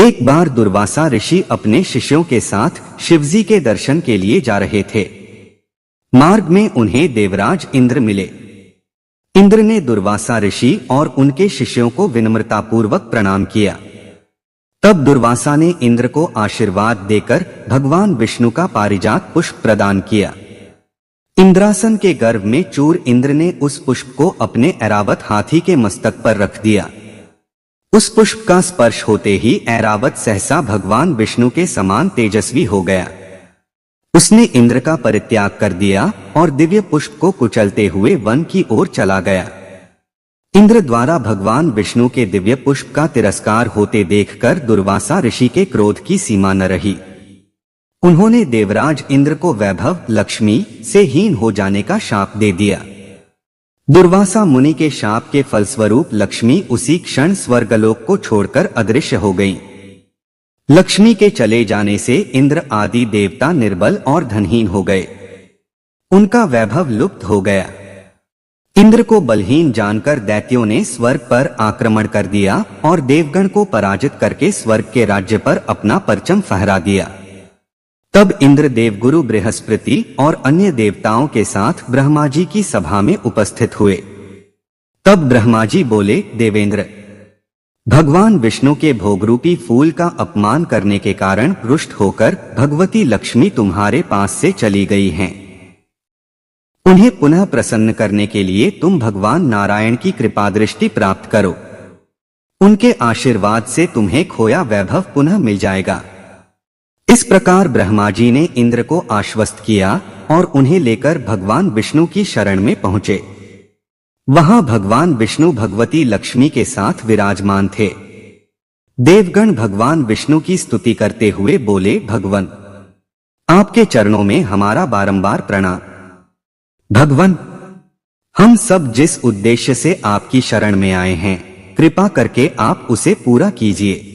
एक बार दुर्वासा ऋषि अपने शिष्यों के साथ शिवजी के दर्शन के लिए जा रहे थे। मार्ग में उन्हें देवराज इंद्र मिले। इंद्र ने दुर्वासा ऋषि और उनके शिष्यों को विनम्रतापूर्वक प्रणाम किया। तब दुर्वासा ने इंद्र को आशीर्वाद देकर भगवान विष्णु का पारिजात पुष्प प्रदान किया। इंद्रासन के गर्भ में चूर इंद्र ने उस पुष्प को अपने ऐरावत हाथी के मस्तक पर रख दिया। उस पुष्प का स्पर्श होते ही ऐरावत सहसा भगवान विष्णु के समान तेजस्वी हो गया। उसने इंद्र का परित्याग कर दिया और दिव्य पुष्प को कुचलते हुए वन की ओर चला गया। इंद्र द्वारा भगवान विष्णु के दिव्य पुष्प का तिरस्कार होते देखकर दुर्वासा ऋषि के क्रोध की सीमा न रही। उन्होंने देवराज इंद्र को वैभव लक्ष्मी से हीन हो जाने का शाप दे दिया। दुर्वासा मुनि के शाप के फलस्वरूप लक्ष्मी उसी क्षण स्वर्गलोक को छोड़कर अदृश्य हो गई। लक्ष्मी के चले जाने से इंद्र आदि देवता निर्बल और धनहीन हो गए। उनका वैभव लुप्त हो गया। इंद्र को बलहीन जानकर दैत्यों ने स्वर्ग पर आक्रमण कर दिया और देवगण को पराजित करके स्वर्ग के राज्य पर अपना परचम फहरा दिया। तब इंद्र देवगुरु बृहस्पति और अन्य देवताओं के साथ ब्रह्मा जी की सभा में उपस्थित हुए। तब ब्रह्मा जी बोले, देवेंद्र, भगवान विष्णु के भोगरूपी फूल का अपमान करने के कारण रुष्ट होकर भगवती लक्ष्मी तुम्हारे पास से चली गई हैं। उन्हें पुनः प्रसन्न करने के लिए तुम भगवान नारायण की कृपा दृष्टि प्राप्त करो। उनके आशीर्वाद से तुम्हें खोया वैभव पुनः मिल जाएगा। इस प्रकार ब्रह्मा जी ने इंद्र को आश्वस्त किया और उन्हें लेकर भगवान विष्णु की शरण में पहुंचे। वहां भगवान विष्णु भगवती लक्ष्मी के साथ विराजमान थे। देवगण भगवान विष्णु की स्तुति करते हुए बोले, भगवन, आपके चरणों में हमारा बारंबार प्रणाम। भगवन, हम सब जिस उद्देश्य से आपकी शरण में आए हैं, कृपा करके आप उसे पूरा कीजिए।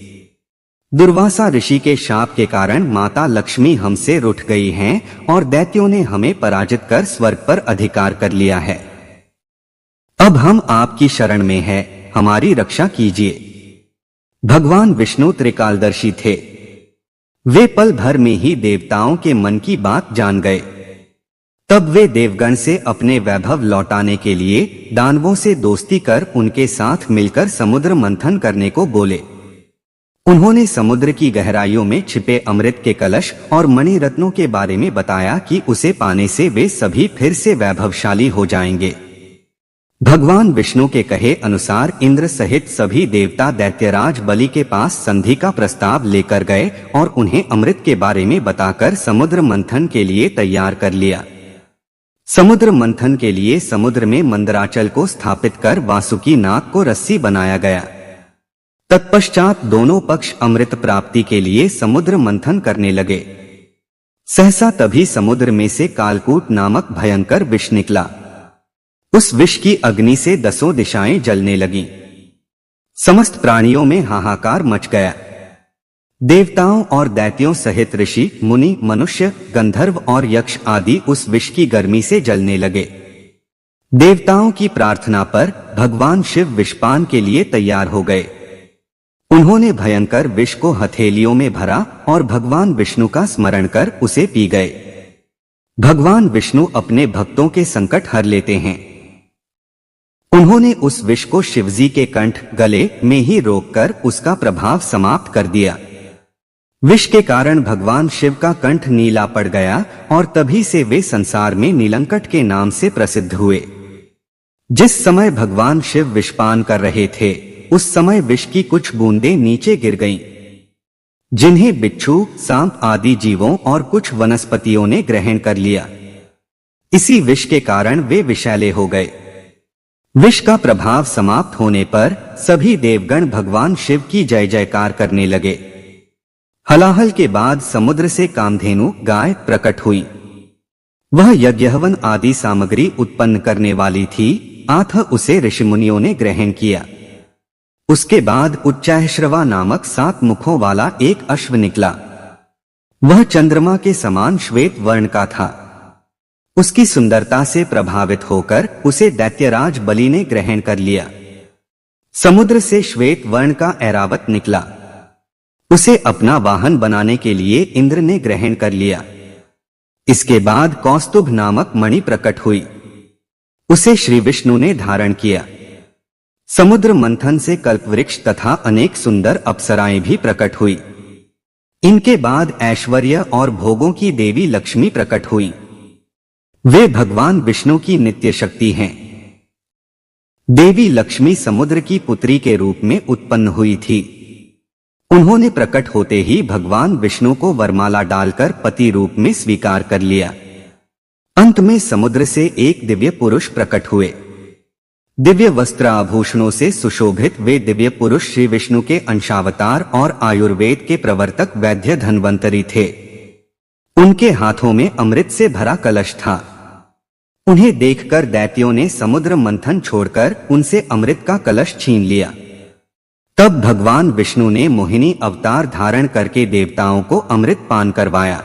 दुर्वासा ऋषि के शाप के कारण माता लक्ष्मी हमसे रूठ गई हैं और दैत्यों ने हमें पराजित कर स्वर्ग पर अधिकार कर लिया है। अब हम आपकी शरण में हैं, हमारी रक्षा कीजिए। भगवान विष्णु त्रिकालदर्शी थे। वे पल भर में ही देवताओं के मन की बात जान गए। तब वे देवगण से अपने वैभव लौटाने के लिए दानवों से दोस्ती कर उनके साथ मिलकर समुद्र मंथन करने को बोले। उन्होंने समुद्र की गहराइयों में छिपे अमृत के कलश और मणि रत्नों के बारे में बताया कि उसे पाने से वे सभी फिर से वैभवशाली हो जाएंगे। भगवान विष्णु के कहे अनुसार इंद्र सहित सभी देवता दैत्यराज बलि के पास संधि का प्रस्ताव लेकर गए और उन्हें अमृत के बारे में बताकर समुद्र मंथन के लिए तैयार कर लिया। समुद्र मंथन के लिए समुद्र में मंदराचल को स्थापित कर वासुकी नाग को रस्सी बनाया गया। तत्पश्चात दोनों पक्ष अमृत प्राप्ति के लिए समुद्र मंथन करने लगे। सहसा तभी समुद्र में से कालकूट नामक भयंकर विष निकला। उस विष की अग्नि से 10 दिशाएं जलने लगीं। समस्त प्राणियों में हाहाकार मच गया। देवताओं और दैत्यों सहित ऋषि, मुनि, मनुष्य, गंधर्व और यक्ष आदि उस विष की गर्मी से जलने लगे। देवताओं की प्रार्थना पर भगवान शिव विषपान के लिए तैयार हो गए। उन्होंने भयंकर विष को हथेलियों में भरा और भगवान विष्णु का स्मरण कर उसे पी गए। भगवान विष्णु अपने भक्तों के संकट हर लेते हैं। उन्होंने उस विष को शिवजी के कंठ गले में ही रोककर उसका प्रभाव समाप्त कर दिया। विष के कारण भगवान शिव का कंठ नीला पड़ गया और तभी से वे संसार में नीलंकट के नाम से प्रसिद्ध हुए। जिस समय भगवान शिव विषपान कर रहे थे, उस समय विष की कुछ बूंदें नीचे गिर गईं, जिन्हें बिच्छू, सांप आदि जीवों और कुछ वनस्पतियों ने ग्रहण कर लिया। इसी विष के कारण वे विषैले हो गए। विष का प्रभाव समाप्त होने पर सभी देवगण भगवान शिव की जय जयकार करने लगे। हलाहल के बाद समुद्र से कामधेनु गाय प्रकट हुई। वह यज्ञहवन आदि सामग्री उत्पन्न करने वाली थी, अतः उसे ऋषिमुनियों ने ग्रहण किया। उसके बाद उच्चैःश्रवा नामक 7 मुखों वाला एक अश्व निकला। वह चंद्रमा के समान श्वेत वर्ण का था। उसकी सुंदरता से प्रभावित होकर उसे दैत्यराज बलि ने ग्रहण कर लिया। समुद्र से श्वेत वर्ण का ऐरावत निकला। उसे अपना वाहन बनाने के लिए इंद्र ने ग्रहण कर लिया। इसके बाद कौस्तुभ नामक मणि प्रकट हुई। उसे श्री विष्णु ने धारण किया। समुद्र मंथन से कल्पवृक्ष तथा अनेक सुंदर अप्सराएं भी प्रकट हुई। इनके बाद ऐश्वर्य और भोगों की देवी लक्ष्मी प्रकट हुई। वे भगवान विष्णु की नित्य शक्ति हैं। देवी लक्ष्मी समुद्र की पुत्री के रूप में उत्पन्न हुई थी। उन्होंने प्रकट होते ही भगवान विष्णु को वरमाला डालकर पति रूप में स्वीकार कर लिया। अंत में समुद्र से एक दिव्य पुरुष प्रकट हुए। दिव्य वस्त्र आभूषणों से सुशोभित वे दिव्य पुरुष श्री विष्णु के अंशावतार और आयुर्वेद के प्रवर्तक वैद्य धन्वंतरी थे। उनके हाथों में अमृत से भरा कलश था। उन्हें देखकर दैत्यों ने समुद्र मंथन छोड़कर उनसे अमृत का कलश छीन लिया। तब भगवान विष्णु ने मोहिनी अवतार धारण करके देवताओं को अमृत पान करवाया।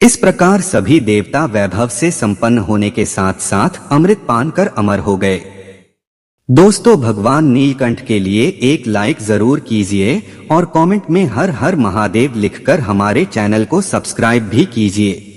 इस प्रकार सभी देवता वैभव से संपन्न होने के साथ साथ अमृत पान कर अमर हो गए। दोस्तों, भगवान नीलकंठ के लिए एक लाइक जरूर कीजिए और कमेंट में हर हर महादेव लिखकर हमारे चैनल को सब्सक्राइब भी कीजिए।